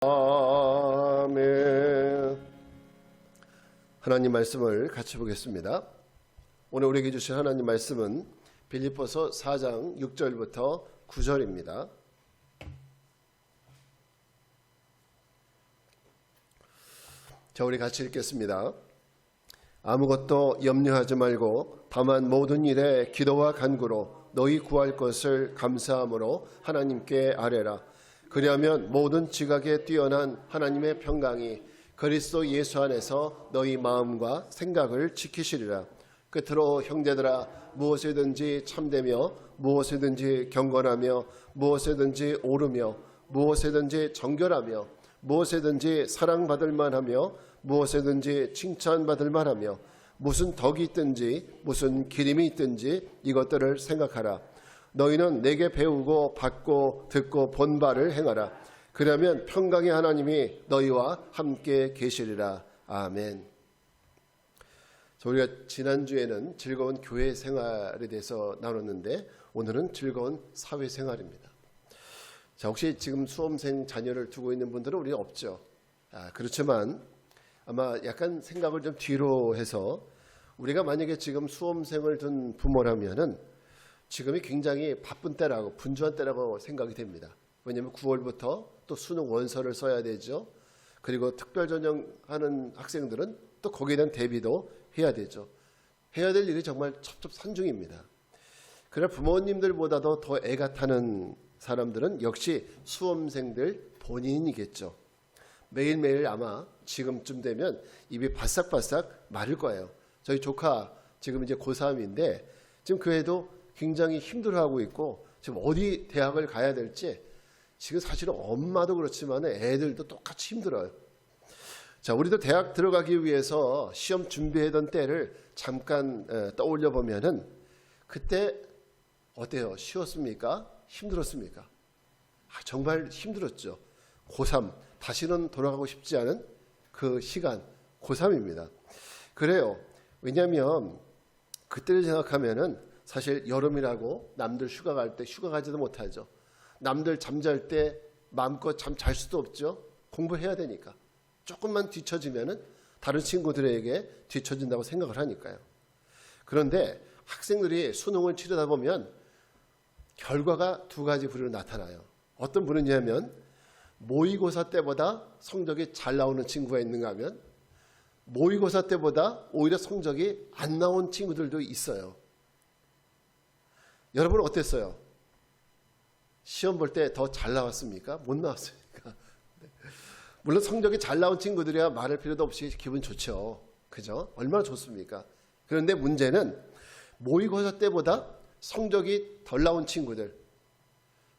아멘. 하나님 말씀을 같이 보겠습니다. 오늘 우리에게 주신 하나님 말씀은 빌립보서 4장 6절부터 9절입니다. 자, 우리 같이 읽겠습니다. 아무것도 염려하지 말고 다만 모든 일에 기도와 간구로 너희 구할 것을 감사함으로 하나님께 아뢰라. 그리하면 모든 지각에 뛰어난 하나님의 평강이 그리스도 예수 안에서 너희 마음과 생각을 지키시리라. 끝으로 형제들아, 무엇이든지 참되며 무엇이든지 경건하며 무엇이든지 옳으며 무엇이든지 정결하며 무엇이든지 사랑받을 만하며 무엇이든지 칭찬받을 만하며 무슨 덕이 있든지 무슨 기림이 있든지 이것들을 생각하라. 너희는 내게 배우고 받고 듣고 본 바를 행하라. 그러면 평강의 하나님이 너희와 함께 계시리라. 아멘. 우리가 지난주에는 즐거운 교회 생활에 대해서 나눴는데 오늘은 즐거운 사회 생활입니다. 자, 혹시 지금 수험생 자녀를 두고 있는 분들은 우리 없죠. 그렇지만 아마 약간 생각을 좀 뒤로 해서 우리가 만약에 지금 수험생을 둔 부모라면은 지금이 굉장히 바쁜 때라고 분주한 때라고 생각이 됩니다. 왜냐하면 9월부터 또 수능 원서를 써야 되죠. 그리고 특별 전형하는 학생들은 또 거기에 대한 대비도 해야 되죠. 해야 될 일이 정말 첩첩산중입니다. 그러나 부모님들보다도 더 애가 타는 사람들은 역시 수험생들 본인이겠죠. 매일매일 아마 지금쯤 되면 입이 바싹바싹 마를 거예요. 저희 조카 지금 이제 고3인데 지금 그 애도 굉장히 힘들어하고 있고 지금 어디 대학을 가야 될지 지금 사실은 엄마도 그렇지만 애들도 똑같이 힘들어요. 자, 우리도 대학 들어가기 위해서 시험 준비하던 때를 잠깐 떠올려 보면은 그때 어때요? 쉬웠습니까? 힘들었습니까? 정말 힘들었죠. 고3 다시는 돌아가고 싶지 않은 그 시간 고3입니다. 그래요. 왜냐하면 그때를 생각하면은 사실 여름이라고 남들 휴가 갈 때 휴가 가지도 못하죠. 남들 잠잘 때 마음껏 잠 잘 수도 없죠. 공부해야 되니까. 조금만 뒤처지면은 다른 친구들에게 뒤처진다고 생각을 하니까요. 그런데 학생들이 수능을 치르다 보면 결과가 두 가지 부류로 나타나요. 어떤 부류냐면 모의고사 때보다 성적이 잘 나오는 친구가 있는가 하면 모의고사 때보다 오히려 성적이 안 나온 친구들도 있어요. 여러분은 어땠어요? 시험 볼 때 더 잘 나왔습니까? 못 나왔습니까? 물론 성적이 잘 나온 친구들이야 말할 필요도 없이 기분 좋죠. 그죠? 얼마나 좋습니까? 그런데 문제는 모의고사 때보다 성적이 덜 나온 친구들,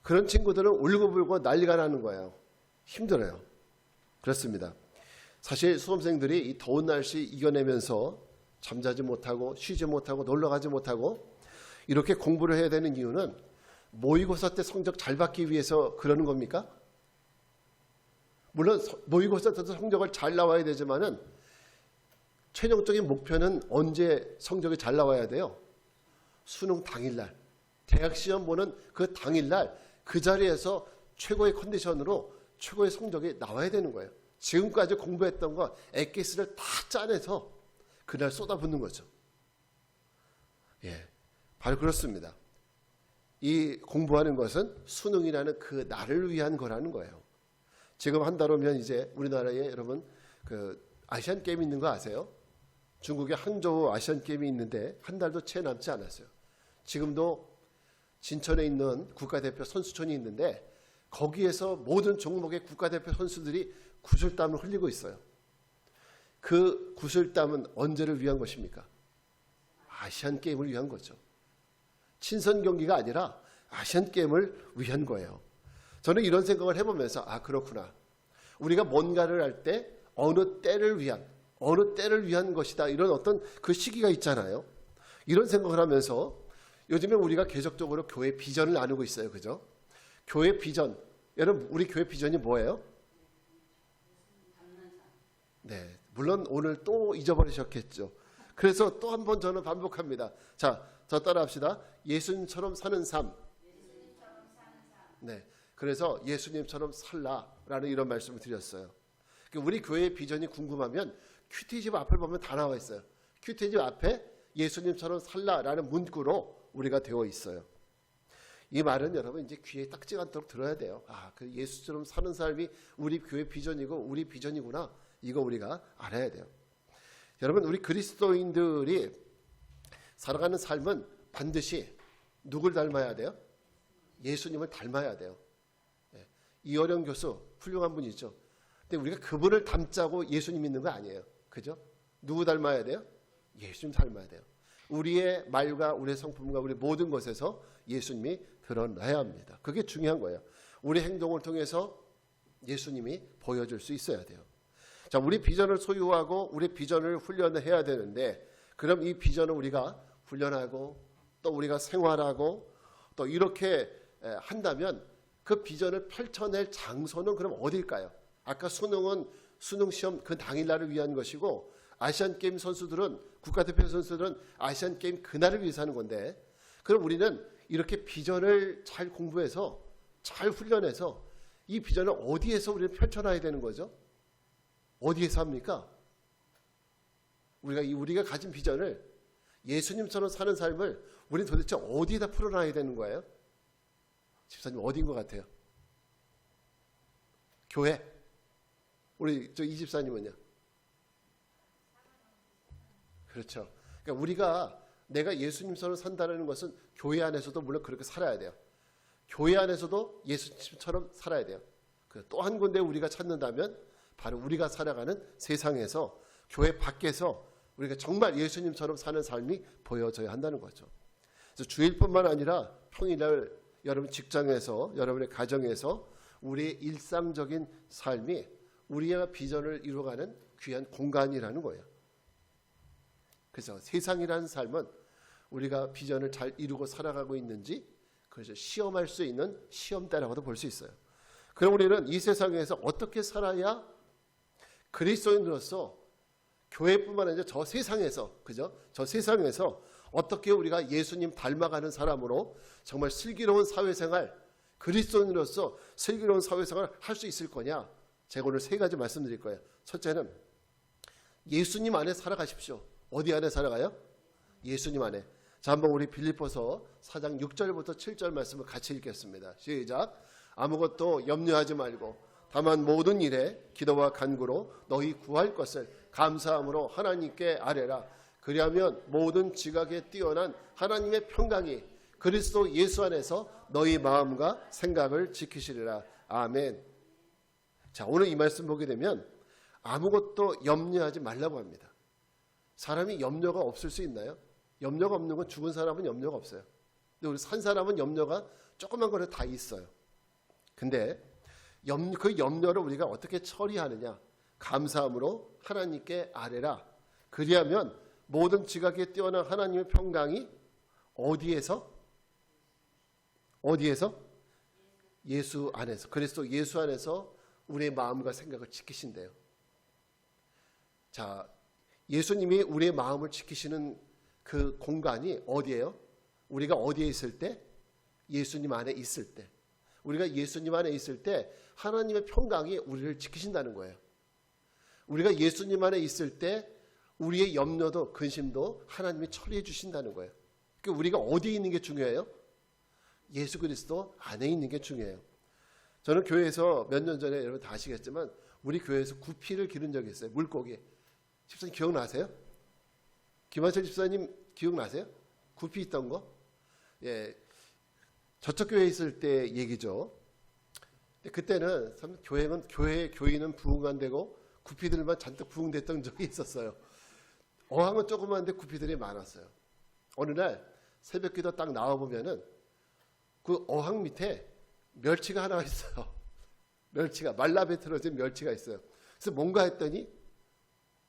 그런 친구들은 울고불고 난리가 나는 거예요. 힘들어요. 그렇습니다. 사실 수험생들이 이 더운 날씨 이겨내면서 잠자지 못하고 쉬지 못하고 놀러가지 못하고 이렇게 공부를 해야 되는 이유는 모의고사 때 성적 잘 받기 위해서 그러는 겁니까? 물론 모의고사 때도 성적을 잘 나와야 되지만은 최종적인 목표는 언제 성적이 잘 나와야 돼요? 수능 당일날, 대학 시험 보는 그 당일날 그 자리에서 최고의 컨디션으로 최고의 성적이 나와야 되는 거예요. 지금까지 공부했던 거 엑기스를 다 짜내서 그날 쏟아붓는 거죠. 예, 바로 그렇습니다. 이 공부하는 것은 수능이라는 그 날을 위한 거라는 거예요. 지금 한 달 오면 이제 우리나라에 여러분 그 아시안 게임 있는 거 아세요? 중국에 항저우 아시안 게임이 있는데 한 달도 채 남지 않았어요. 지금도 진천에 있는 국가대표 선수촌이 있는데 거기에서 모든 종목의 국가대표 선수들이 구슬땀을 흘리고 있어요. 그 구슬땀은 언제를 위한 것입니까? 아시안 게임을 위한 거죠. 친선 경기가 아니라 아시안 게임을 위한 거예요. 저는 이런 생각을 해보면서 그렇구나. 우리가 뭔가를 할 때 어느 때를 위한 것이다. 이런 어떤 그 시기가 있잖아요. 이런 생각을 하면서 요즘에 우리가 계속적으로 교회 비전을 나누고 있어요. 그죠? 교회 비전. 여러분, 우리 교회 비전이 뭐예요? 네, 물론 오늘 또 잊어버리셨겠죠. 그래서 또 한 번 저는 반복합니다. 자, 저 따라 합시다. 예수님처럼 사는 삶. 네, 그래서 예수님처럼 살라라는 이런 말씀을 드렸어요. 우리 교회의 비전이 궁금하면 큐티집 앞을 보면 다 나와 있어요. 큐티집 앞에 예수님처럼 살라라는 문구로 우리가 되어 있어요. 이 말은 여러분 이제 귀에 딱지 않도록 들어야 돼요. 그 예수처럼 사는 삶이 우리 교회 비전이고 우리 비전이구나. 이거 우리가 알아야 돼요. 여러분, 우리 그리스도인들이 살아가는 삶은 반드시 누굴 닮아야 돼요? 예수님을 닮아야 돼요. 이어령 교수 훌륭한 분이죠. 근데 우리가 그분을 닮자고 예수님 믿는 거 아니에요. 그죠? 누구 닮아야 돼요? 예수님 닮아야 돼요. 우리의 말과 우리의 성품과 우리 모든 것에서 예수님이 드러나야 합니다. 그게 중요한 거예요. 우리 행동을 통해서 예수님이 보여줄 수 있어야 돼요. 자, 우리 비전을 소유하고 우리 비전을 훈련해야 되는데, 그럼 이 비전을 우리가 훈련하고 또 우리가 생활하고 또 이렇게 한다면 그 비전을 펼쳐낼 장소는 그럼 어딜까요? 아까 수능은 수능시험 그 당일날을 위한 것이고, 아시안게임 선수들은, 국가대표 선수들은 아시안게임 그날을 위해서 하는 건데, 그럼 우리는 이렇게 비전을 잘 공부해서 잘 훈련해서 이 비전을 어디에서 우리는 펼쳐놔야 되는 거죠? 어디에서 합니까? 우리가 가진 비전을, 예수님처럼 사는 삶을 우리는 도대체 어디에다 풀어놔야 되는 거예요? 집사님 어디인 것 같아요? 교회. 우리 이 집사님은요? 그렇죠. 그러니까 우리가 내가 예수님처럼 산다는 것은 교회 안에서도 물론 그렇게 살아야 돼요. 교회 안에서도 예수님처럼 살아야 돼요. 또 한 군데 우리가 찾는다면 바로 우리가 살아가는 세상에서, 교회 밖에서 우리가 정말 예수님처럼 사는 삶이 보여져야 한다는 거죠. 그래서 주일뿐만 아니라 평일날 여러분 직장에서, 여러분의 가정에서 우리의 일상적인 삶이 우리의 비전을 이루어가는 귀한 공간이라는 거예요. 그래서 세상이라는 삶은 우리가 비전을 잘 이루고 살아가고 있는지, 그래서 시험할 수 있는 시험대라고도 볼 수 있어요. 그럼 우리는 이 세상에서 어떻게 살아야 그리스도인으로서 교회뿐만 아니라 저 세상에서, 그죠? 저 세상에서 어떻게 우리가 예수님 닮아가는 사람으로 정말 슬기로운 사회생활, 그리스도인으로서 슬기로운 사회생활을 할 수 있을 거냐? 제가 오늘 3가지 말씀드릴 거예요. 첫째는 예수님 안에 살아가십시오. 어디 안에 살아가요? 예수님 안에. 자, 한번 우리 빌립보서 4장 6절부터 7절 말씀을 같이 읽겠습니다. 시작. 아무것도 염려하지 말고 다만 모든 일에 기도와 간구로 너희 구할 것을 감사함으로 하나님께 아뢰라. 그리하면 모든 지각에 뛰어난 하나님의 평강이 그리스도 예수 안에서 너희 마음과 생각을 지키시리라. 아멘. 자, 오늘 이 말씀 보게 되면 아무것도 염려하지 말라고 합니다. 사람이 염려가 없을 수 있나요? 염려가 없는 건, 죽은 사람은 염려가 없어요. 근데 우리 산 사람은 염려가 조그만 거는 다 있어요. 근데 그 염려를 우리가 어떻게 처리하느냐? 감사함으로 하나님께 아뢰라. 그리하면 모든 지각에 뛰어난 하나님의 평강이 어디에서? 예수 안에서, 그리스도 예수 안에서 우리의 마음과 생각을 지키신대요. 자, 예수님이 우리의 마음을 지키시는 그 공간이 어디예요? 우리가 어디에 있을 때? 예수님 안에 있을 때. 우리가 예수님 안에 있을 때 하나님의 평강이 우리를 지키신다는 거예요. 우리가 예수님 안에 있을 때 우리의 염려도 근심도 하나님이 처리해 주신다는 거예요. 그러니까 우리가 어디에 있는 게 중요해요? 예수 그리스도 안에 있는 게 중요해요. 저는 교회에서 몇 년 전에, 여러분 다 아시겠지만 우리 교회에서 구피를 기른 적이 있어요. 물고기. 집사님 기억나세요? 김한철 집사님 기억나세요? 구피 있던 거? 예, 저쪽 교회에 있을 때 얘기죠. 근데 그때는 참 교인은 부흥 안 되고 구피들만 잔뜩 부흥됐던 적이 있었어요. 어항은 조그만데 구피들이 많았어요. 어느 날 새벽기도 딱 나와보면은 그 어항 밑에 멸치가 하나 있어요. 멸치가, 말라비틀어진 멸치가 있어요. 그래서 뭔가 했더니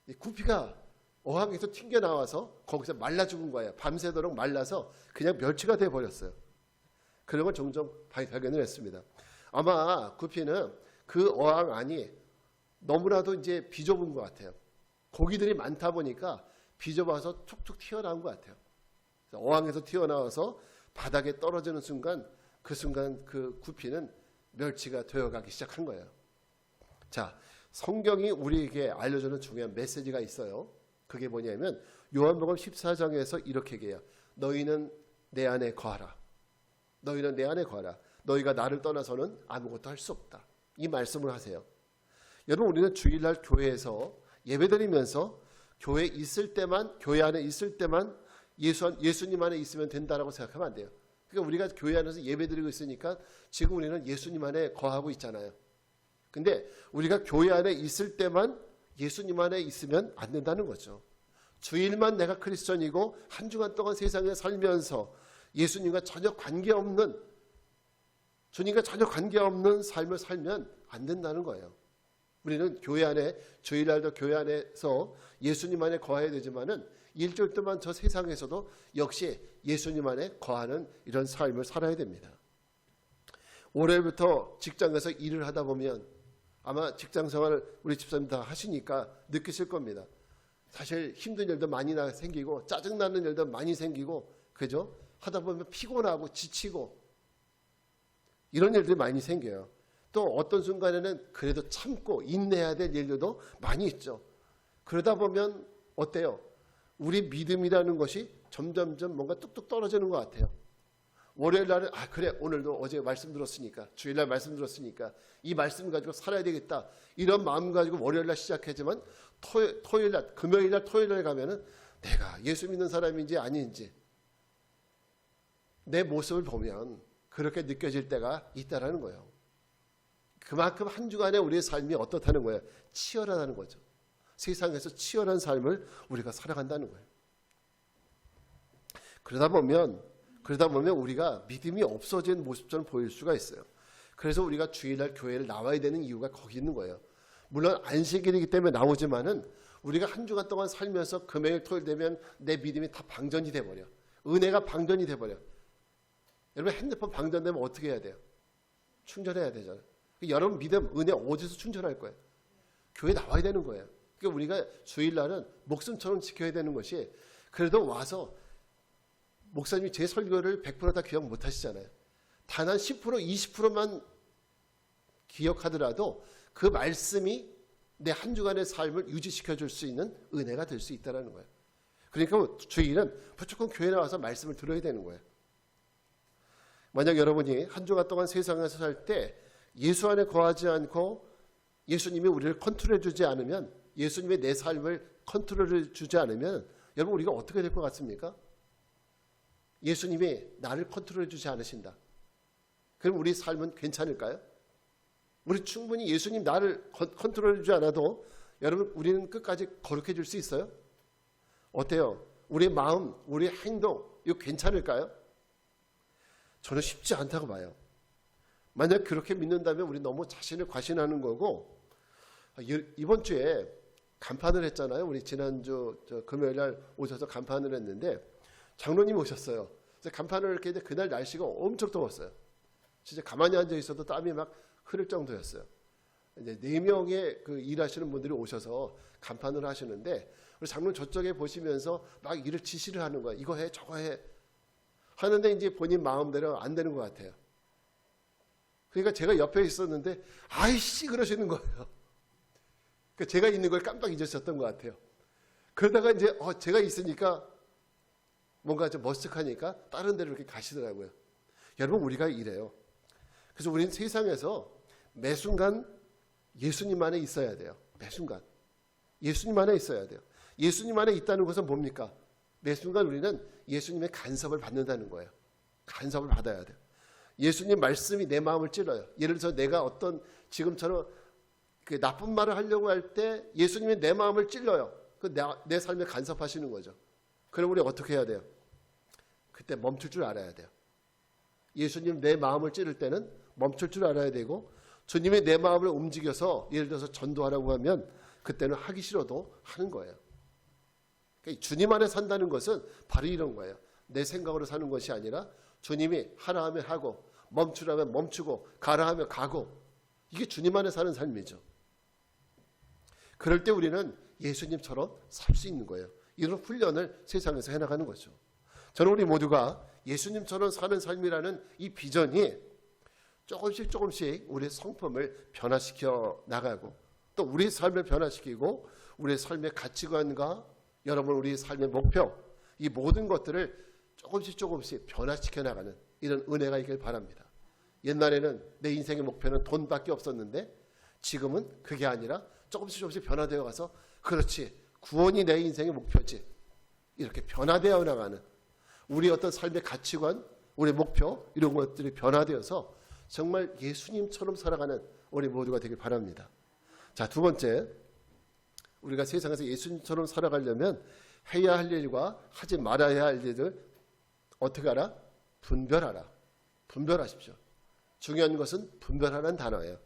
이 구피가 어항에서 튕겨 나와서 거기서 말라 죽은 거예요. 밤새도록 말라서 그냥 멸치가 돼버렸어요. 그런 걸 종종 발견을 했습니다. 아마 구피는 그 어항 안이 너무나도 이제 비좁은 것 같아요. 고기들이 많다 보니까 비좁아서 툭툭 튀어나온 것 같아요. 어항에서 튀어나와서 바닥에 떨어지는 순간, 그 순간 그 구피는 멸치가 되어가기 시작한 거예요. 자, 성경이 우리에게 알려주는 중요한 메시지가 있어요. 그게 뭐냐면 요한복음 14장에서 이렇게 얘기해요. 너희는 내 안에 거하라. 너희는 내 안에 거하라. 너희가 나를 떠나서는 아무것도 할 수 없다. 이 말씀을 하세요. 여러분, 우리는 주일날 교회에서 예배드리면서 교회 안에 있을 때만 예수님 안에 있으면 된다라고 생각하면 안 돼요. 그러니까 우리가 교회 안에서 예배드리고 있으니까 지금 우리는 예수님 안에 거하고 있잖아요. 근데 우리가 교회 안에 있을 때만 예수님 안에 있으면 안 된다는 거죠. 주일만 내가 크리스천이고 한 주간 동안 세상에 살면서 예수님과 전혀 관계없는 삶을 살면 안 된다는 거예요. 우리는 교회 안에 주일날도 교회 안에서 예수님 안에 거해야 되지만은 일주일 동안 저 세상에서도 역시 예수님 안에 거하는 이런 삶을 살아야 됩니다. 올해부터 직장에서 일을 하다 보면 아마 직장 생활을 우리 집사님 다 하시니까 느끼실 겁니다. 사실 힘든 일도 많이 생기고 짜증나는 일도 많이 생기고 그죠? 하다 보면 피곤하고 지치고 이런 일들이 많이 생겨요. 또 어떤 순간에는 그래도 참고 인내해야 될 일들도 많이 있죠. 그러다 보면 어때요? 우리 믿음이라는 것이 점점점 뭔가 뚝뚝 떨어지는 것 같아요. 월요일 날은 그래 오늘도 어제 말씀 들었으니까 주일날 말씀 들었으니까 이 말씀 가지고 살아야 되겠다 이런 마음 가지고 월요일 날 시작하지만 토요일 날 금요일 날 토요일 날 가면은 내가 예수 믿는 사람인지 아닌지 내 모습을 보면 그렇게 느껴질 때가 있다라는 거예요. 그만큼 한 주간에 우리의 삶이 어떻다는 거예요? 치열하다는 거죠. 세상에서 치열한 삶을 우리가 살아간다는 거예요. 그러다 보면 우리가 믿음이 없어진 모습처럼 보일 수가 있어요. 그래서 우리가 주일날 교회를 나와야 되는 이유가 거기 있는 거예요. 물론 안식일이기 때문에 나오지만은 우리가 한 주간 동안 살면서 금요일 토요일 되면 내 믿음이 다 방전이 돼버려. 은혜가 방전이 돼버려. 여러분 핸드폰 방전되면 어떻게 해야 돼요? 충전해야 되잖아요. 여러분 믿음, 은혜 어디서 충전할 거예요? 교회 나와야 되는 거예요. 그러니까 우리가 주일날은 목숨처럼 지켜야 되는 것이 그래도 와서 목사님이 제 설교를 100% 다 기억 못 하시잖아요. 단 한 10%, 20%만 기억하더라도 그 말씀이 내 한 주간의 삶을 유지시켜 줄 수 있는 은혜가 될 수 있다는 거예요. 그러니까 주일은 무조건 교회 나와서 말씀을 들어야 되는 거예요. 만약 여러분이 한 주간 동안 세상에서 살 때 예수 안에 거하지 않고 예수님이 우리를 컨트롤해 주지 않으면 예수님의 내 삶을 컨트롤해 주지 않으면 여러분 우리가 어떻게 될 것 같습니까? 예수님이 나를 컨트롤해 주지 않으신다. 그럼 우리 삶은 괜찮을까요? 우리 충분히 예수님 나를 컨트롤해 주지 않아도 여러분 우리는 끝까지 거룩해 줄 수 있어요? 어때요? 우리의 마음, 우리의 행동 이거 괜찮을까요? 저는 쉽지 않다고 봐요. 만약 그렇게 믿는다면 우리 너무 자신을 과신하는 거고 이번 주에 간판을 했잖아요. 우리 지난주 금요일 날 오셔서 간판을 했는데 장로님 오셨어요. 그래서 간판을 이렇게 했는데 그날 날씨가 엄청 더웠어요. 진짜 가만히 앉아 있어도 땀이 막 흐를 정도였어요. 이제 4명의 그 일하시는 분들이 오셔서 간판을 하시는데 우리 장로님 저쪽에 보시면서 막 일을 지시를 하는 거야. 이거 해, 저거 해. 하는데 이제 본인 마음대로 안 되는 것 같아요. 그러니까 제가 옆에 있었는데 아이씨 그러시는 거예요. 그러니까 제가 있는 걸 깜빡 잊으셨던 것 같아요. 그러다가 이제 제가 있으니까 뭔가 좀 머쓱하니까 다른 데로 이렇게 가시더라고요. 여러분 우리가 이래요. 그래서 우리는 세상에서 매 순간 예수님 안에 있어야 돼요. 매 순간 예수님 안에 있어야 돼요. 예수님 안에 있다는 것은 뭡니까? 매 순간 우리는 예수님의 간섭을 받는다는 거예요. 간섭을 받아야 돼요. 예수님 말씀이 내 마음을 찔러요. 예를 들어서 내가 어떤 지금처럼 그 나쁜 말을 하려고 할 때 예수님이 내 마음을 찔러요. 내 삶에 간섭하시는 거죠. 그럼 우리 어떻게 해야 돼요? 그때 멈출 줄 알아야 돼요. 예수님 내 마음을 찌를 때는 멈출 줄 알아야 되고 주님이 내 마음을 움직여서 예를 들어서 전도하라고 하면 그때는 하기 싫어도 하는 거예요. 그러니까 주님 안에 산다는 것은 바로 이런 거예요. 내 생각으로 사는 것이 아니라 주님이 하라 하면 하고 멈추라면 멈추고 가라 하면 가고 이게 주님 안에 사는 삶이죠. 그럴 때 우리는 예수님처럼 살 수 있는 거예요. 이런 훈련을 세상에서 해나가는 거죠. 저는 우리 모두가 예수님처럼 사는 삶이라는 이 비전이 조금씩 우리의 성품을 변화시켜 나가고 또 우리의 삶을 변화시키고 우리의 삶의 가치관과 여러분 우리의 삶의 목표 이 모든 것들을 조금씩 변화시켜 나가는 이런 은혜가 있길 바랍니다. 옛날에는 내 인생의 목표는 돈밖에 없었는데 지금은 그게 아니라 조금씩 변화되어 가서 그렇지 구원이 내 인생의 목표지 이렇게 변화되어 나가는 우리 어떤 삶의 가치관 우리 목표 이런 것들이 변화되어서 정말 예수님처럼 살아가는 우리 모두가 되길 바랍니다. 자, 두 번째 우리가 세상에서 예수님처럼 살아가려면 해야 할 일과 하지 말아야 할 일을 어떻게 하라? 분별하라. 분별하십시오. 중요한 것은 분별하라는 단어예요.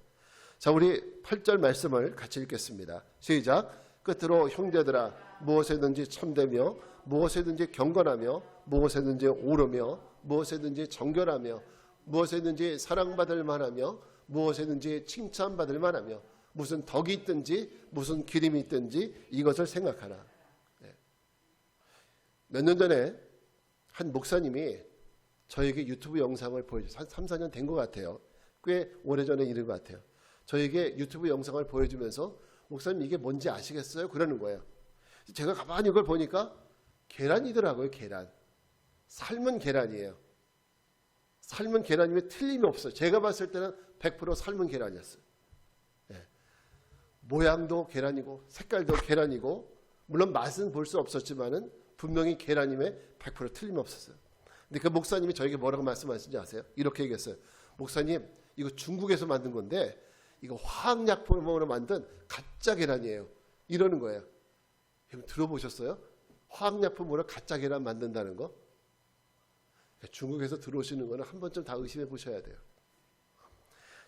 자, 우리 8절 말씀을 같이 읽겠습니다. 시작. 끝으로 형제들아 무엇에든지 참되며 무엇에든지 경건하며 무엇에든지 옳으며 무엇에든지 정결하며 무엇에든지 사랑받을 만하며 무엇에든지 칭찬받을 만하며 무슨 덕이 있든지 무슨 기림이 있든지 이것을 생각하라. 몇 년 전에 한 목사님이 저에게 유튜브 영상을 보여주셔서 한 3, 4년 된 것 같아요. 꽤 오래전에 이른 것 같아요. 저에게 유튜브 영상을 보여주면서 목사님 이게 뭔지 아시겠어요? 그러는 거예요. 제가 가만히 이걸 보니까 계란이더라고요. 계란. 삶은 계란이에요. 삶은 계란이면 틀림이 없어요. 제가 봤을 때는 100% 삶은 계란이었어요. 모양도 계란이고 색깔도 계란이고 물론 맛은 볼 수 없었지만은 분명히 계란임에 100% 틀림없었어요. 근데 그 목사님이 저에게 뭐라고 말씀하신지 아세요? 이렇게 얘기했어요. 목사님 이거 중국에서 만든 건데 이거 화학약품으로 만든 가짜 계란이에요. 이러는 거예요. 여러분 들어보셨어요? 화학약품으로 가짜 계란 만든다는 거? 중국에서 들어오시는 거는 한 번쯤 다 의심해 보셔야 돼요.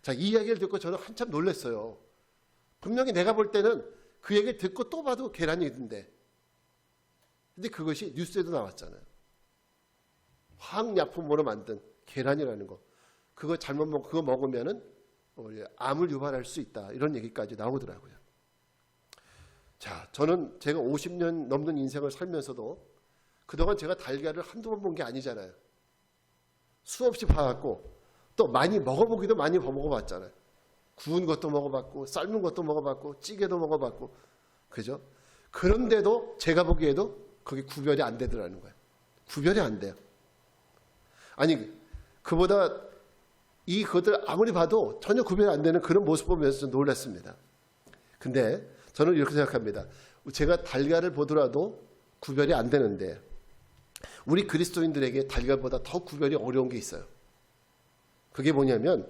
자, 이 이야기를 듣고 저는 한참 놀랐어요. 분명히 내가 볼 때는 그 얘기를 듣고 또 봐도 계란이던데. 근데 그것이 뉴스에도 나왔잖아요. 화학약품으로 만든 계란이라는 거. 그거 잘못 먹고 그거 먹으면은 암을 유발할 수 있다. 이런 얘기까지 나오더라고요. 자, 저는 제가 50년 넘는 인생을 살면서도 그동안 제가 달걀을 한두 번 본 게 아니잖아요. 수없이 봐왔고 또 많이 먹어보기도 많이 먹어봤잖아요. 구운 것도 먹어봤고 삶은 것도 먹어봤고 찌개도 먹어봤고 그죠? 그런데도 제가 보기에도 그게 구별이 안 되더라는 거예요. 구별이 안 돼요. 아니 그보다 그것들 아무리 봐도 전혀 구별이 안 되는 그런 모습 보면서 좀 놀랐습니다. 근데 저는 이렇게 생각합니다. 제가 달걀을 보더라도 구별이 안 되는데 우리 그리스도인들에게 달걀보다 더 구별이 어려운 게 있어요. 그게 뭐냐면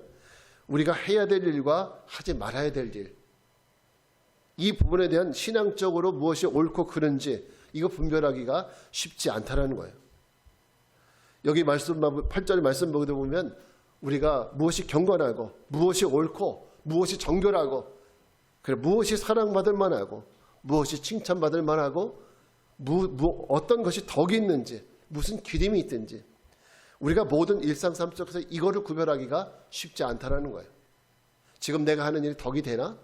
우리가 해야 될 일과 하지 말아야 될 일. 이 부분에 대한 신앙적으로 무엇이 옳고 그른지 이거 분별하기가 쉽지 않다라는 거예요. 여기 말씀 8절 말씀 보게 보면 우리가 무엇이 경건하고 무엇이 옳고 무엇이 정결하고 그래 무엇이 사랑받을 만하고 무엇이 칭찬받을 만하고 어떤 것이 덕이 있는지 무슨 기림이 있든지 우리가 모든 일상 삶 속에서 이거를 구별하기가 쉽지 않다라는 거예요. 지금 내가 하는 일이 덕이 되나?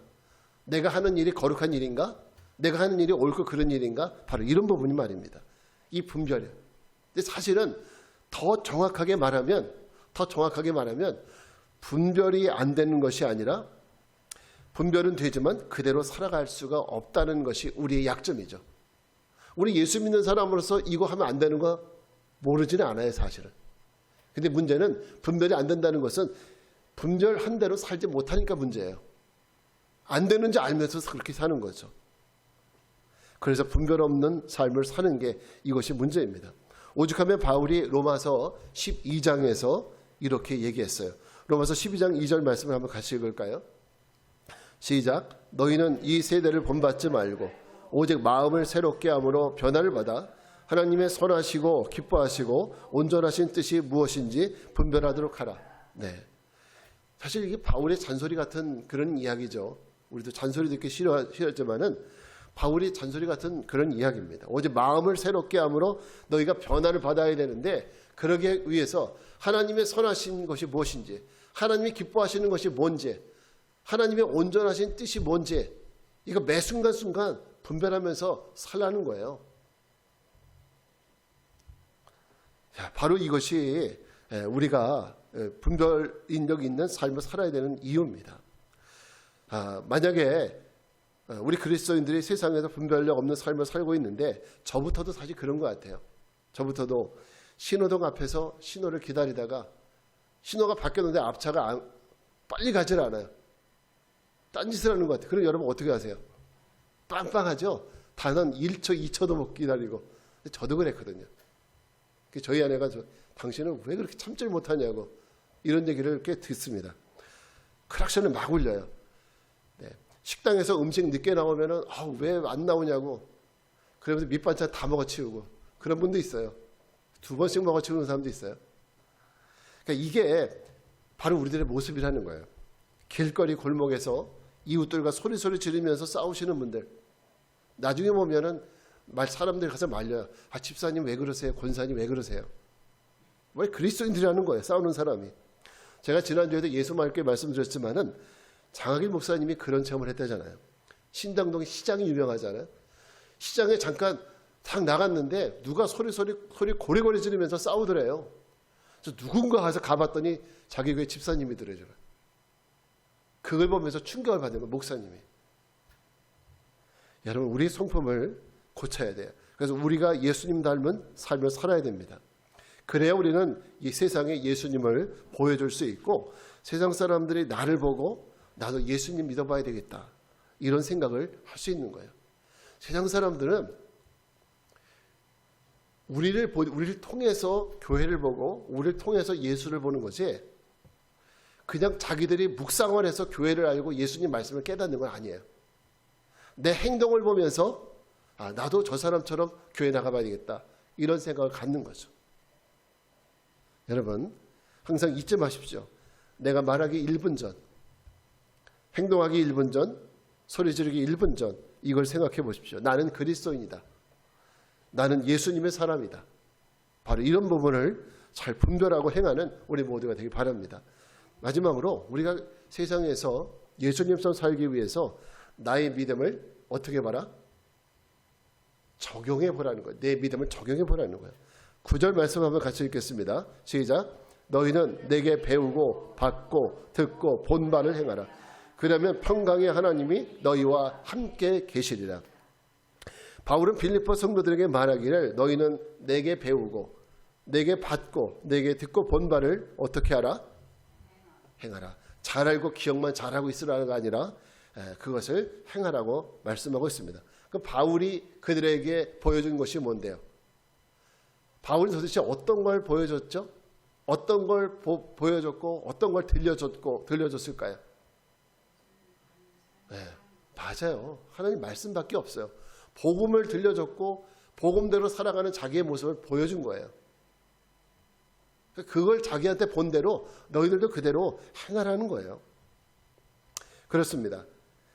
내가 하는 일이 거룩한 일인가? 내가 하는 일이 옳고 그른 일인가? 바로 이런 부분이 말입니다. 이 분별이에요. 근데 사실은 더 정확하게 말하면 분별이 안 되는 것이 아니라 분별은 되지만 그대로 살아갈 수가 없다는 것이 우리의 약점이죠. 우리 예수 믿는 사람으로서 이거 하면 안 되는 거 모르지는 않아요, 사실은. 근데 문제는 분별이 안 된다는 것은 분별한 대로 살지 못하니까 문제예요. 안 되는지 알면서 그렇게 사는 거죠. 그래서 분별 없는 삶을 사는 게 이것이 문제입니다. 오죽하면 바울이 로마서 12장에서 이렇게 얘기했어요. 로마서 12장 2절 말씀을 한번 같이 읽을까요? 시작. 너희는 이 세대를 본받지 말고 오직 마음을 새롭게 함으로 변화를 받아 하나님의 선하시고 기뻐하시고 온전하신 뜻이 무엇인지 분별하도록 하라. 네. 사실 이게 바울의 잔소리 같은 그런 이야기죠. 우리도 잔소리 듣기 싫었지만은 바울이 잔소리 같은 그런 이야기입니다. 오직 마음을 새롭게 함으로 너희가 변화를 받아야 되는데 그러기 위해서 하나님의 선하신 것이 무엇인지 하나님이 기뻐하시는 것이 뭔지 하나님의 온전하신 뜻이 뭔지 이거 매 순간순간 분별하면서 살라는 거예요. 자, 바로 이것이 우리가 분별인력 있는 삶을 살아야 되는 이유입니다. 만약에 우리 그리스도인들이 세상에서 분별력 없는 삶을 살고 있는데 저부터도 사실 그런 것 같아요. 저부터도 신호등 앞에서 신호를 기다리다가 신호가 바뀌었는데 앞차가 빨리 가질 않아요. 딴짓을 하는 것 같아요. 그럼 여러분 어떻게 하세요? 빵빵하죠? 단 한 1초, 2초도 못 기다리고. 저도 그랬거든요. 저희 아내가 당신은 왜 그렇게 참질 못하냐고 이런 얘기를 꽤 듣습니다. 크락션을 막 울려요. 네. 식당에서 음식 늦게 나오면은 왜 안 나오냐고 그러면서 밑반찬 다 먹어치우고 그런 분도 있어요. 2번씩 먹어치우는 사람도 있어요. 그러니까 이게 바로 우리들의 모습이라는 거예요. 길거리 골목에서 이웃들과 소리소리 지르면서 싸우시는 분들 나중에 보면은 사람들이 가서 말려요. 집사님 왜 그러세요? 권사님 왜 그러세요? 왜 그리스도인들이라는 거예요. 싸우는 사람이. 제가 지난주에도 예수 말께 말씀드렸지만은 장학일 목사님이 그런 체험을 했다잖아요. 신당동에 시장이 유명하잖아요. 시장에 잠깐 탁 나갔는데 누가 소리 고래고래 지르면서 싸우더래요. 그래서 누군가 가서 가봤더니 자기 교회 집사님이더래요. 그걸 보면서 충격을 받는 거예요. 목사님이. 여러분 우리 성품을 고쳐야 돼요. 그래서 우리가 예수님 닮은 삶을 살아야 됩니다. 그래야 우리는 이 세상에 예수님을 보여줄 수 있고 세상 사람들이 나를 보고 나도 예수님 믿어봐야 되겠다. 이런 생각을 할 수 있는 거예요. 세상 사람들은 우리를 통해서 교회를 보고 우리를 통해서 예수를 보는 거지 그냥 자기들이 묵상원해서 교회를 알고 예수님 말씀을 깨닫는 건 아니에요. 내 행동을 보면서 나도 저 사람처럼 교회 나가봐야 되겠다. 이런 생각을 갖는 거죠. 여러분 항상 잊지 마십시오. 내가 말하기 1분 전, 행동하기 1분 전, 소리 지르기 1분 전 이걸 생각해 보십시오. 나는 그리스도인이다. 나는 예수님의 사람이다. 바로 이런 부분을 잘 분별하고 행하는 우리 모두가 되길 바랍니다. 마지막으로 우리가 세상에서 예수님처럼 살기 위해서 나의 믿음을 어떻게 봐라? 적용해 보라는 거예요. 내 믿음을 적용해 보라는 거예요. 9절 말씀 한번 같이 읽겠습니다. 시작. 너희는 내게 배우고 받고 듣고 본 바를 행하라. 그러면 평강의 하나님이 너희와 함께 계시리라. 바울은 빌립보 성도들에게 말하기를 너희는 내게 배우고 내게 받고 내게 듣고 본 바를 어떻게 하라? 행하라. 잘 알고 기억만 잘하고 있으라가 아니라 그것을 행하라고 말씀하고 있습니다. 그 바울이 그들에게 보여준 것이 뭔데요? 바울이 도대체 어떤 걸 보여줬죠? 어떤 걸 보여줬고 어떤 걸 들려줬을까요? 네, 맞아요. 하나님 말씀밖에 없어요. 복음을 들려줬고 복음대로 살아가는 자기의 모습을 보여준 거예요. 그걸 자기한테 본 대로 너희들도 그대로 행하라는 거예요. 그렇습니다.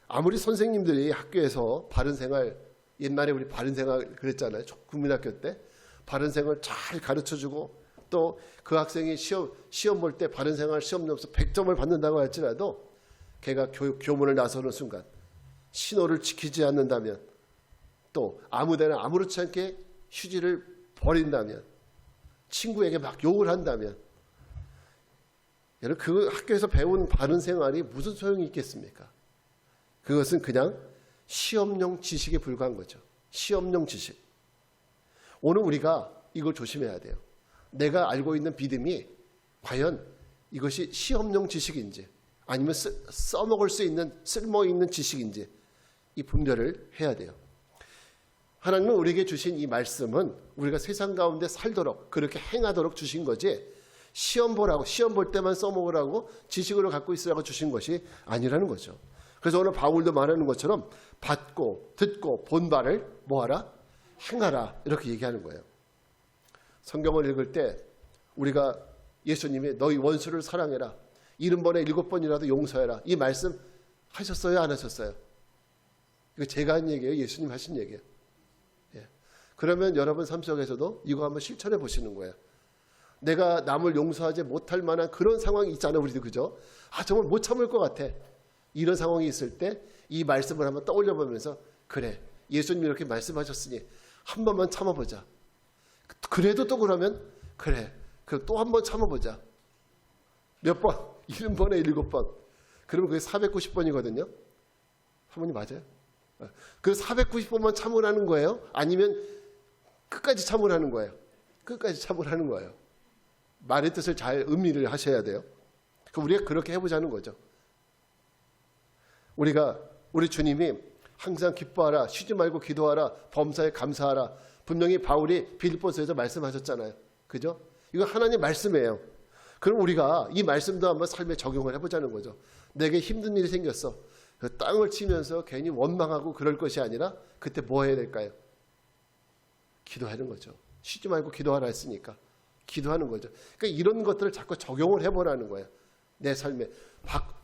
아무리 선생님들이 학교에서 바른생활, 옛날에 우리 바른생활 그랬잖아요. 국민학교 때 바른생활 잘 가르쳐주고 또 그 학생이 시험 볼 때 바른생활 시험 점수 100점을 받는다고 할지라도 걔가 교문을 나서는 순간 신호를 지키지 않는다면 또 아무데나 아무렇지 않게 휴지를 버린다면 친구에게 막 욕을 한다면 여러분 그 학교에서 배운 바른 생활이 무슨 소용이 있겠습니까? 그것은 그냥 시험용 지식에 불과한 거죠. 시험용 지식. 오늘 우리가 이걸 조심해야 돼요. 내가 알고 있는 믿음이 과연 이것이 시험용 지식인지 아니면 써먹을 수 있는 쓸모있는 지식인지 이 분별을 해야 돼요. 하나님은 우리에게 주신 이 말씀은 우리가 세상 가운데 살도록 그렇게 행하도록 주신 거지 시험 보라고 시험 볼 때만 써먹으라고 지식으로 갖고 있으라고 주신 것이 아니라는 거죠. 그래서 오늘 바울도 말하는 것처럼 받고 듣고 본 바를 뭐하라? 행하라 이렇게 얘기하는 거예요. 성경을 읽을 때 우리가 예수님이 너희 원수를 사랑해라 70번에 7번이라도 용서해라 이 말씀 하셨어요? 안 하셨어요? 이거 제가 한 얘기예요? 예수님 하신 얘기예요? 그러면 여러분 삶 속에서도 이거 한번 실천해 보시는 거예요. 내가 남을 용서하지 못할 만한 그런 상황이 있잖아요. 우리도 그죠? 정말 못 참을 것 같아. 이런 상황이 있을 때 이 말씀을 한번 떠올려 보면서 그래 예수님이 이렇게 말씀하셨으니 한 번만 참아보자. 그래도 또 그러면 그래 또 한 번 참아보자. 몇 번? 70번에 7번. 그러면 그게 490번이거든요. 사모님 맞아요? 그 490번만 참으라는 거예요? 아니면 끝까지 참으라는 거예요? 끝까지 참으라는 거예요. 말의 뜻을 잘 음미를 하셔야 돼요. 우리가 그렇게 해보자는 거죠. 우리 주님이 항상 기뻐하라, 쉬지 말고 기도하라, 범사에 감사하라. 분명히 바울이 빌립보서에서 말씀하셨잖아요. 그죠? 이거 하나님 말씀이에요. 그럼 우리가 이 말씀도 한번 삶에 적용을 해보자는 거죠. 내게 힘든 일이 생겼어. 그 땅을 치면서 괜히 원망하고 그럴 것이 아니라 그때 뭐 해야 될까요? 기도하는 거죠. 쉬지 말고 기도하라 했으니까 기도하는 거죠. 그러니까 이런 것들을 자꾸 적용을 해보라는 거예요. 내 삶에.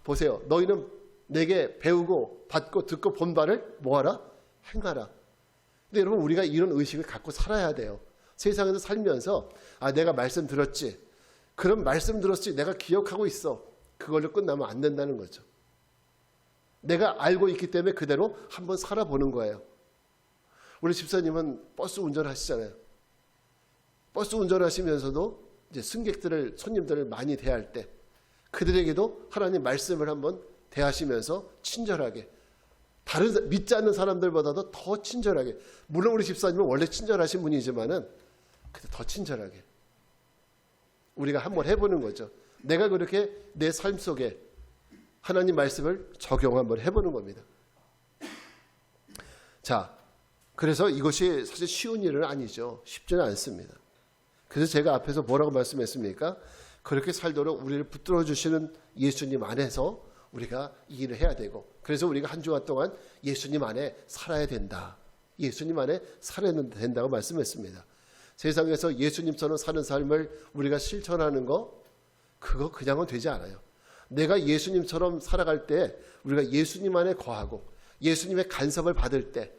보세요. 너희는 내게 배우고 받고 듣고 본 바를 뭐하라? 행하라. 근데 여러분 우리가 이런 의식을 갖고 살아야 돼요. 세상에서 살면서 내가 말씀 들었지. 그럼 말씀 들었지. 내가 기억하고 있어. 그걸로 끝나면 안 된다는 거죠. 내가 알고 있기 때문에 그대로 한번 살아보는 거예요. 우리 집사님은 버스 운전하시잖아요. 버스 운전하시면서도 이제 손님들을 많이 대할 때 그들에게도 하나님 말씀을 한번 대하시면서 친절하게, 다른 믿지 않는 사람들보다도 더 친절하게, 물론 우리 집사님은 원래 친절하신 분이지만은 더 친절하게 우리가 한번 해보는 거죠. 내가 그렇게 내 삶 속에 하나님 말씀을 적용 한번 해보는 겁니다. 자, 그래서 이것이 사실 쉬운 일은 아니죠. 쉽지는 않습니다. 그래서 제가 앞에서 뭐라고 말씀했습니까? 그렇게 살도록 우리를 붙들어 주시는 예수님 안에서 우리가 이 일을 해야 되고, 그래서 우리가 한 주간 동안 예수님 안에 살아야 된다. 예수님 안에 살아야 된다고 말씀했습니다. 세상에서 예수님처럼 사는 삶을 우리가 실천하는 거, 그거 그냥은 되지 않아요. 내가 예수님처럼 살아갈 때 우리가 예수님 안에 거하고 예수님의 간섭을 받을 때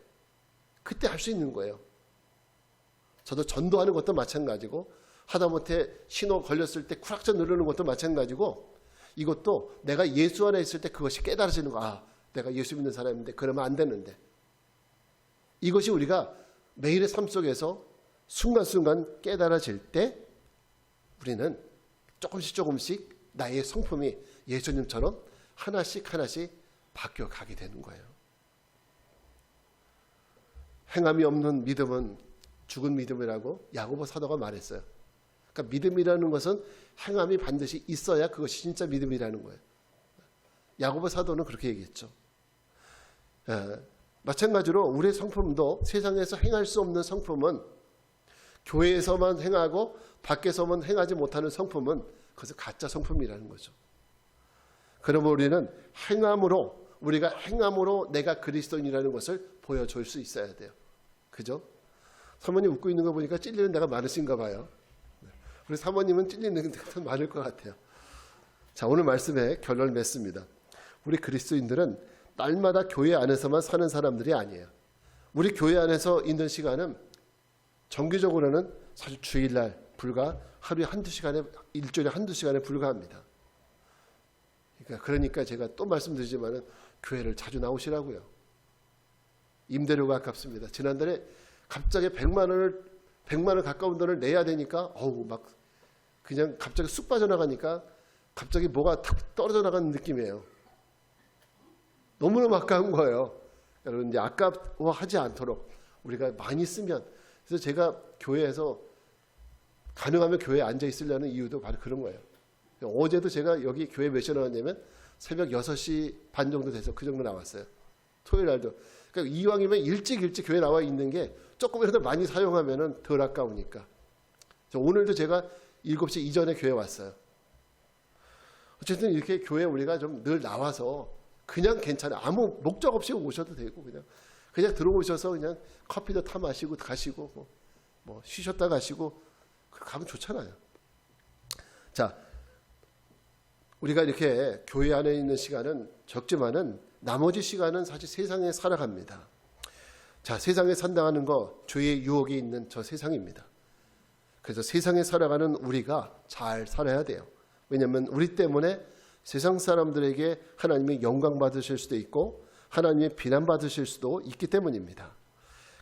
그때 할 수 있는 거예요. 저도 전도하는 것도 마찬가지고 하다못해 신호 걸렸을 때 쿠락전 누르는 것도 마찬가지고 이것도 내가 예수 안에 있을 때 그것이 깨달아지는 거. 내가 예수 믿는 사람인데 그러면 안 되는데. 이것이 우리가 매일의 삶 속에서 순간순간 깨달아질 때 우리는 조금씩 나의 성품이 예수님처럼 하나씩 바뀌어가게 되는 거예요. 행함이 없는 믿음은 죽은 믿음이라고 야고보 사도가 말했어요. 그러니까 믿음이라는 것은 행함이 반드시 있어야 그것이 진짜 믿음이라는 거예요. 야고보 사도는 그렇게 얘기했죠. 마찬가지로 우리의 성품도 세상에서 행할 수 없는 성품은, 교회에서만 행하고 밖에서만 행하지 못하는 성품은 그것은 가짜 성품이라는 거죠. 그러면 우리는 우리가 행함으로 내가 그리스도인이라는 것을 보여줄 수 있어야 돼요. 그죠? 사모님 웃고 있는 거 보니까 찔리는 데가 많으신가 봐요. 우리 사모님은 찔리는 데가 많을 것 같아요. 자, 오늘 말씀에 결론을 맺습니다. 우리 그리스도인들은 날마다 교회 안에서만 사는 사람들이 아니에요. 우리 교회 안에서 있는 시간은 정기적으로는 사실 주일날 불과 하루에 한두 시간에, 일주일에 한두 시간에 불과합니다. 그러니까 제가 또 말씀드리지만은 교회를 자주 나오시라고요. 임대료가 아깝습니다. 지난달에 갑자기 100만 원 가까운 돈을 내야 되니까 그냥 갑자기 쑥 빠져나가니까 갑자기 뭐가 탁 떨어져 나가는 느낌이에요. 너무너무 아까운 거예요. 여러분 이제 아까워하지 않도록 우리가 많이 쓰면, 그래서 제가 교회에서 가능하면 교회에 앉아 있으려는 이유도 바로 그런 거예요. 어제도 제가 여기 교회 몇 시에 나왔냐면 새벽 6시 반 정도 돼서 그 정도 나왔어요. 토요일 날도. 그러니까 이왕이면 일찍 교회 나와 있는 게 조금이라도 많이 사용하면 덜 아까우니까. 오늘도 제가 7시 이전에 교회 왔어요. 어쨌든 이렇게 교회 우리가 좀 늘 나와서 그냥 괜찮아요. 아무 목적 없이 오셔도 되고 그냥 들어오셔서 그냥 커피도 타 마시고 가시고 뭐 쉬셨다 가시고 가면 좋잖아요. 자, 우리가 이렇게 교회 안에 있는 시간은 적지만은 나머지 시간은 사실 세상에 살아갑니다. 자, 세상에 산다는 거 죄의 유혹이 있는 저 세상입니다. 그래서 세상에 살아가는 우리가 잘 살아야 돼요. 왜냐하면 우리 때문에 세상 사람들에게 하나님의 영광 받으실 수도 있고 하나님의 비난 받으실 수도 있기 때문입니다.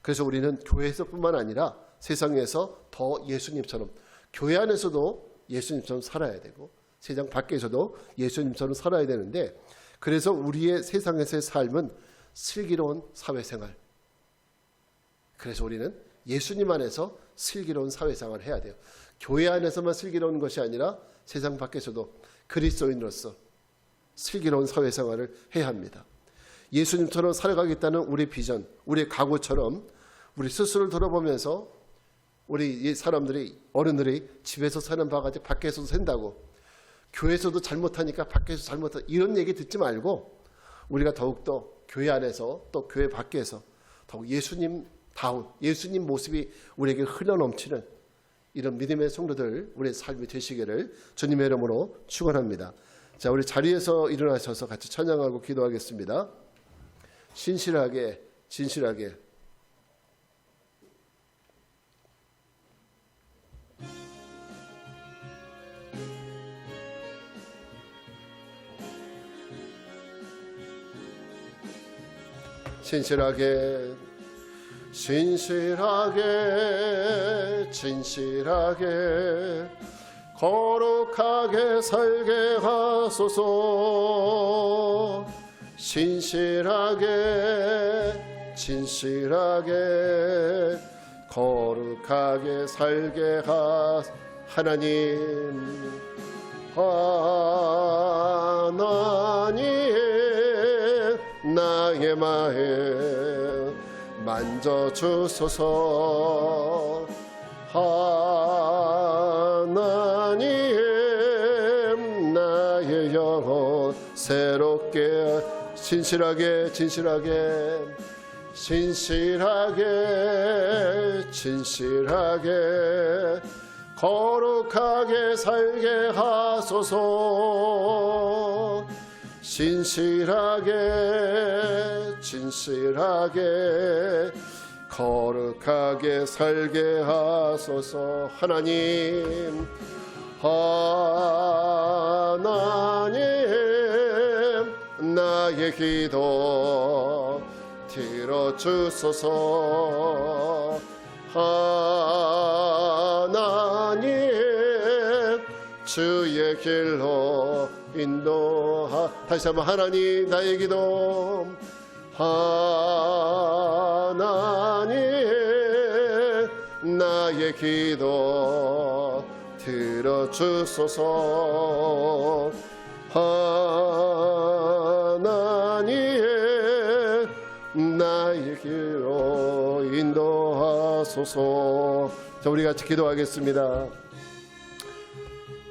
그래서 우리는 교회에서뿐만 아니라 세상에서 더 예수님처럼, 교회 안에서도 예수님처럼 살아야 되고 세상 밖에서도 예수님처럼 살아야 되는데, 그래서 우리의 세상에서의 삶은 슬기로운 사회생활, 그래서 우리는 예수님 안에서 슬기로운 사회생활을 해야 돼요. 교회 안에서만 슬기로운 것이 아니라 세상 밖에서도 그리스도인으로서 슬기로운 사회생활을 해야 합니다. 예수님처럼 살아가겠다는 우리 비전, 우리의 각오처럼 우리 스스로를 돌아보면서 우리 사람들이, 어른들이 집에서 사는 바가 아니라 밖에서도 산다고, 교회에서도 잘못하니까 밖에서 잘못하다, 이런 얘기 듣지 말고 우리가 더욱더 교회 안에서 또 교회 밖에서 더욱 예수님다운, 예수님 모습이 우리에게 흘러넘치는 이런 믿음의 성도들, 우리의 삶이 되시기를 주님의 이름으로 축원합니다. 자, 우리 자리에서 일어나셔서 같이 찬양하고 기도하겠습니다. 신실하게, 진실하게. 신실하게, 신실하게, 진실하게, 거룩하게 살게 하소서. 신실하게, 진실하게, 거룩하게 살게 하나님, 하나님, 나의 마음 만져주소서. 하나님, 나의 영혼 새롭게. 신실하게, 진실하게, 신실하게, 진실하게, 거룩하게 살게 하소서. 신실하게, 진실하게, 거룩하게 살게 하소서. 하나님, 하나님, 나의 기도 들어주소서. 하나님, 주의 길로 인도하. 다시 한번 하나님, 나의 기도. 하나님, 나의 기도 들어주소서. 하나님, 나의 길로 인도하소서. 자, 우리 같이 기도하겠습니다.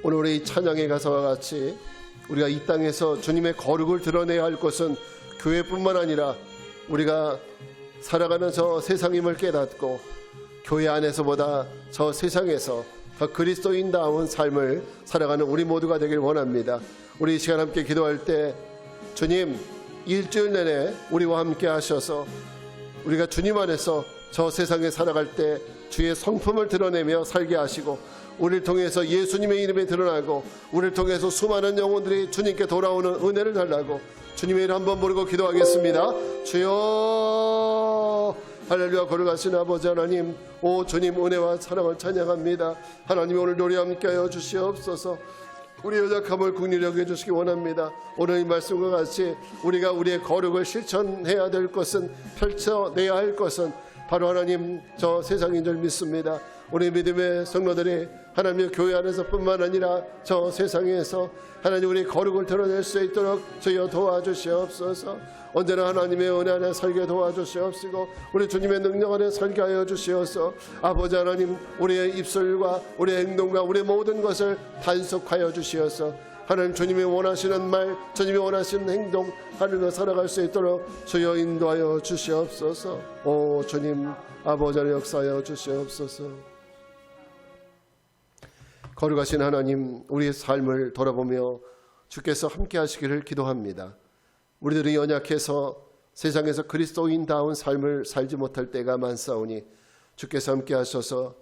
오늘 우리 찬양의 가사와 같이 우리가 이 땅에서 주님의 거룩을 드러내야 할 것은 교회뿐만 아니라 우리가 살아가는 저 세상임을 깨닫고 교회 안에서보다 저 세상에서 더 그리스도인다운 삶을 살아가는 우리 모두가 되길 원합니다. 우리 이 시간 함께 기도할 때 주님, 일주일 내내 우리와 함께 하셔서 우리가 주님 안에서 저 세상에 살아갈 때 주의 성품을 드러내며 살게 하시고, 우리를 통해서 예수님의 이름이 드러나고 우리를 통해서 수많은 영혼들이 주님께 돌아오는 은혜를 달라고 주님의 이름 한번 부르고 기도하겠습니다. 주여, 할렐루야. 거룩하신 아버지 하나님, 오 주님, 은혜와 사랑을 찬양합니다. 하나님, 오늘도 우리 함께하여 주시옵소서. 우리 연약함을 긍휼히 여겨주시기 원합니다. 오늘 이 말씀과 같이 우리가 우리의 거룩을 실천해야 될 것은, 펼쳐내야 할 것은 바로 하나님 저 세상인 줄 믿습니다. 우리 믿음의 성도들이 하나님의 교회 안에서뿐만 아니라 저 세상에서 하나님 우리 거룩을 드러낼 수 있도록 주여 도와주시옵소서. 언제나 하나님의 은혜 안에 살게 도와주시옵시고 우리 주님의 능력 안에 살게 하여 주시옵소서. 아버지 하나님, 우리의 입술과 우리의 행동과 우리의 모든 것을 단속하여 주시옵소서. 하나님, 주님이 원하시는 말, 주님이 원하시는 행동 하늘로 살아갈 수 있도록 주여 인도하여 주시옵소서. 오 주님, 아버지 하나님 역사하여 주시옵소서. 거룩하신 하나님, 우리의 삶을 돌아보며 주께서 함께 하시기를 기도합니다. 우리들이 연약해서 세상에서 그리스도인다운 삶을 살지 못할 때가 많사오니 주께서 함께 하셔서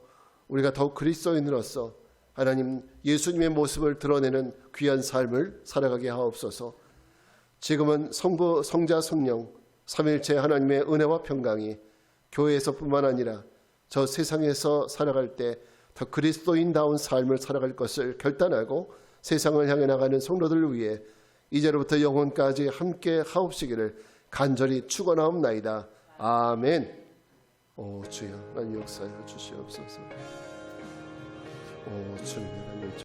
우리가 더욱 그리스도인으로서 하나님 예수님의 모습을 드러내는 귀한 삶을 살아가게 하옵소서. 지금은 성부, 성자, 성령 삼위일체 하나님의 은혜와 평강이 교회에서뿐만 아니라 저 세상에서 살아갈 때 더 그리스도인다운 삶을 살아갈 것을 결단하고 세상을 향해 나가는 성도들을 위해 이제로부터 영원까지 함께 하옵시기를 간절히 축원하옵나이다. 아멘. 오 주여, 난 역사여 주시옵소서. 오 주님,